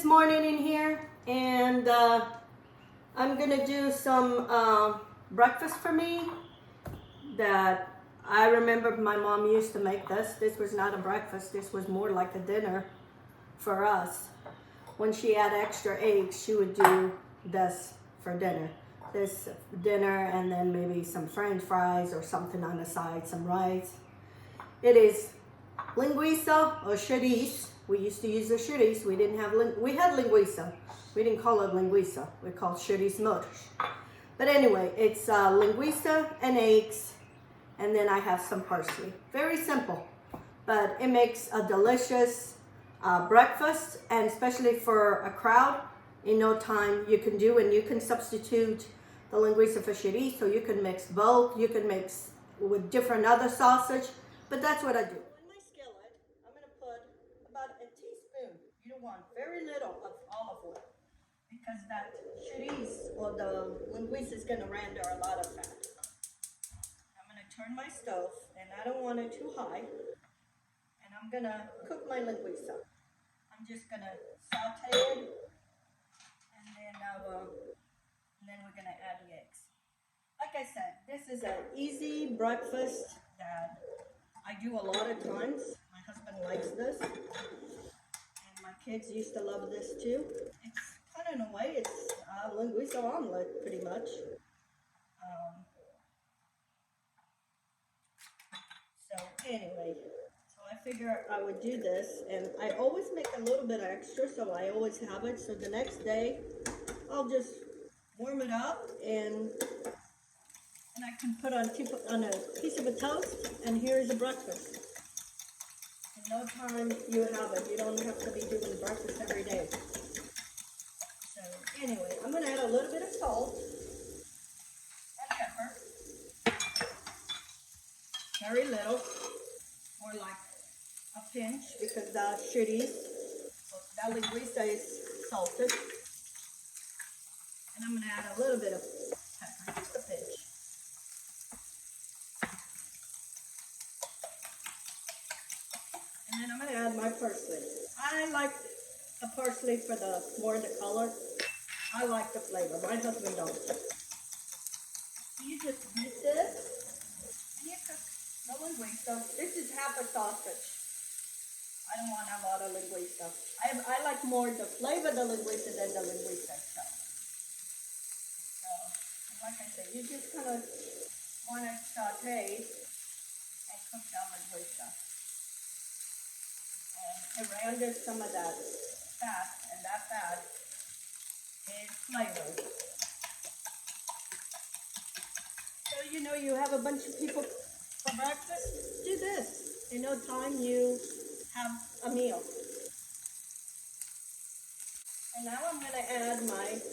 morning in here, and I'm gonna do some breakfast for me that I remember my mom used to make this. This was not a breakfast, this was more like a dinner for us. When she had extra eggs, she would do this for dinner. This dinner, and then maybe some French fries or something on the side, some rice. It is Linguiça or chouriço. We used to use the chouriço. We didn't have, we had Linguiça. We didn't call it Linguiça. We called chouriço. But anyway, it's Linguica and eggs, and then I have some parsley. Very simple, but it makes a delicious breakfast, and especially for a crowd, in no time you can do, and you can substitute the Linguiça for chouriço, so you can mix both. You can mix with different other sausage, but that's what I do. In my skillet, I'm going to put about a teaspoon. You want very little of olive oil, because that chouriço or the Linguiça is going to render a lot of fat. I'm going to turn my stove, and I don't want it too high, and I'm going to cook my Linguiça. I'm just going to saute it, and then we're going to add the eggs. Like I said, this is an easy breakfast that I do a lot of times. My husband likes this, and my kids used to love this too. It's kind of, in a way, it's a Linguiça omelet, pretty much. So anyway, so I figure I would do this, and I always make a little bit extra, so I always have it. So the next day, I'll just warm it up, and I can put on a piece of a toast, and here's a breakfast. In no time, you have it. You don't have to be doing breakfast every day. So anyway, I'm going to add a little bit of salt and pepper. Very little, more like a pinch, because the chouriço, that Linguiça is salted. And I'm going to add a little bit of pepper, just a pinch. And then I'm going to add my parsley. I like the parsley for the more the color. I like the flavor. My husband don't. So you just beat this, and you cook the Linguiça. This is half a sausage. I don't want a lot of Linguiça. I like more the flavor of the Linguiça than the Linguiça itself. So, like I said, you just kind of want to saute and cook the Linguiça. And it renders some of that fat, and that fat is flavor. So you know, you have a bunch of people for breakfast, do this. In no time you have a meal. And now I'm going to add my eggs.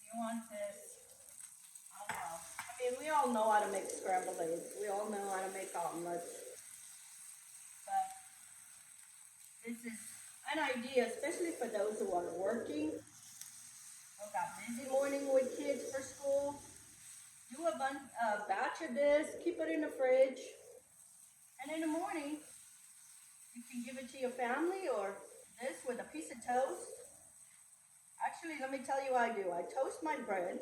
You want this, oh well. I mean, we all know how to make scrambled eggs. We all know how to make omelets. But this is an idea, especially for those who are working, who got busy morning with kids for school. Do a batch of this, keep it in the fridge, and in the morning, you can give it to your family, or this with a piece of toast. Actually, let me tell you what I do. I toast my bread,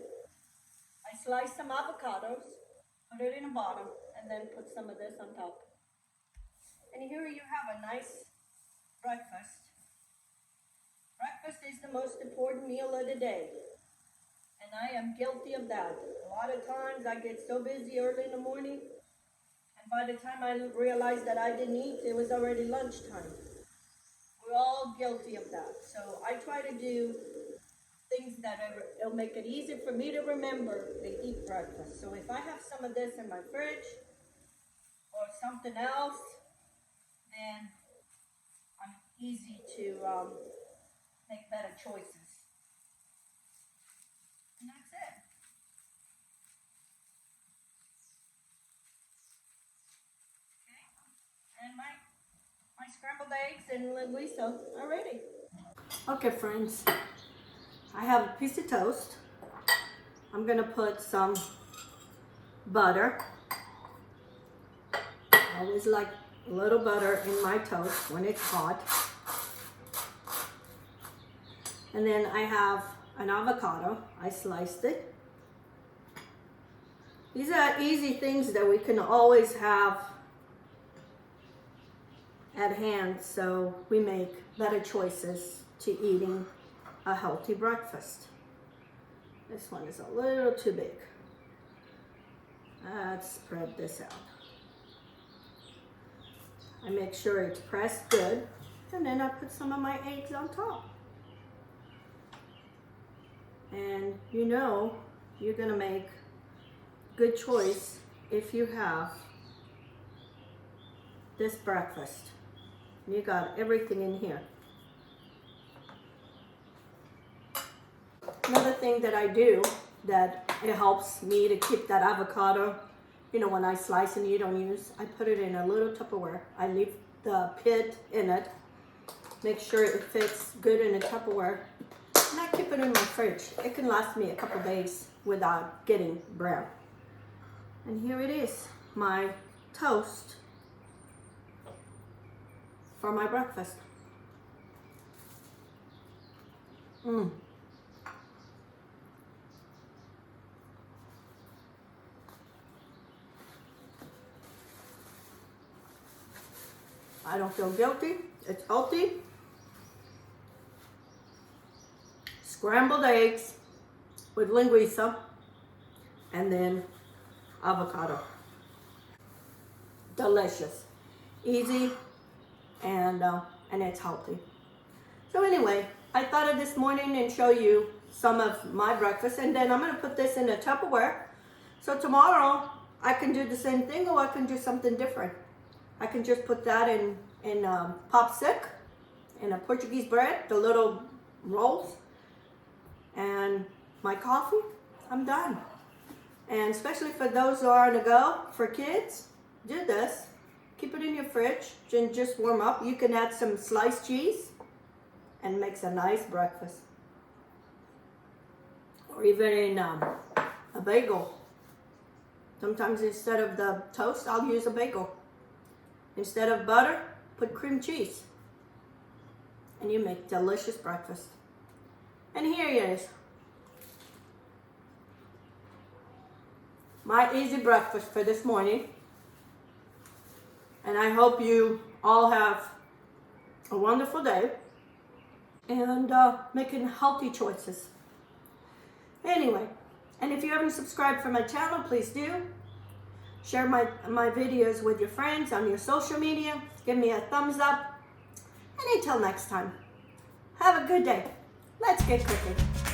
I slice some avocados, put it in the bottom, and then put some of this on top. And here you have a nice breakfast. Breakfast is the most important meal of the day. And I am guilty of that. A lot of times I get so busy early in the morning, and by the time I realized that I didn't eat, it was already lunchtime. We're all guilty of that. So I try to do things that it'll make it easy for me to remember to eat breakfast. So if I have some of this in my fridge or something else, then I'm easy to make better choices. And that's it. Okay. And my scrambled eggs and Linguiça are ready. Okay, friends. I have a piece of toast. I'm going to put some butter. I always like a little butter in my toast when it's hot. And then I have an avocado. I sliced it. These are easy things that we can always have at hand, so we make better choices to eating a healthy breakfast. This one is a little too big. Let's spread this out. I make sure it's pressed good, and then I put some of my eggs on top. And you know you're gonna make good choice if you have this breakfast. You got everything in here. Another thing that I do that it helps me to keep that avocado, you know, when I slice and you don't use, I put it in a little Tupperware. I leave the pit in it, make sure it fits good in a Tupperware, and I keep it in my fridge. It can last me a couple days without getting brown. And here it is, my toast for my breakfast. I don't feel guilty. It's healthy. Scrambled eggs with linguiça and then avocado. Delicious, easy, and it's healthy. So anyway, I thought of this morning and show you some of my breakfast, and then I'm gonna put this in a Tupperware. So tomorrow I can do the same thing, or I can do something different. I can just put that in popsicle, in a Portuguese bread, the little rolls, and my coffee. I'm done. And especially for those who are on the go, for kids, do this. Keep it in your fridge and just warm up. You can add some sliced cheese and makes a nice breakfast. Or even in a bagel. Sometimes instead of the toast, I'll use a bagel. Instead of butter, put cream cheese. And you make delicious breakfast. And here it is. My easy breakfast for this morning. And I hope you all have a wonderful day and making healthy choices. Anyway, and if you haven't subscribed for my channel, please do. Share my videos with your friends on your social media. Give me a thumbs up. And until next time, have a good day. Let's get cooking.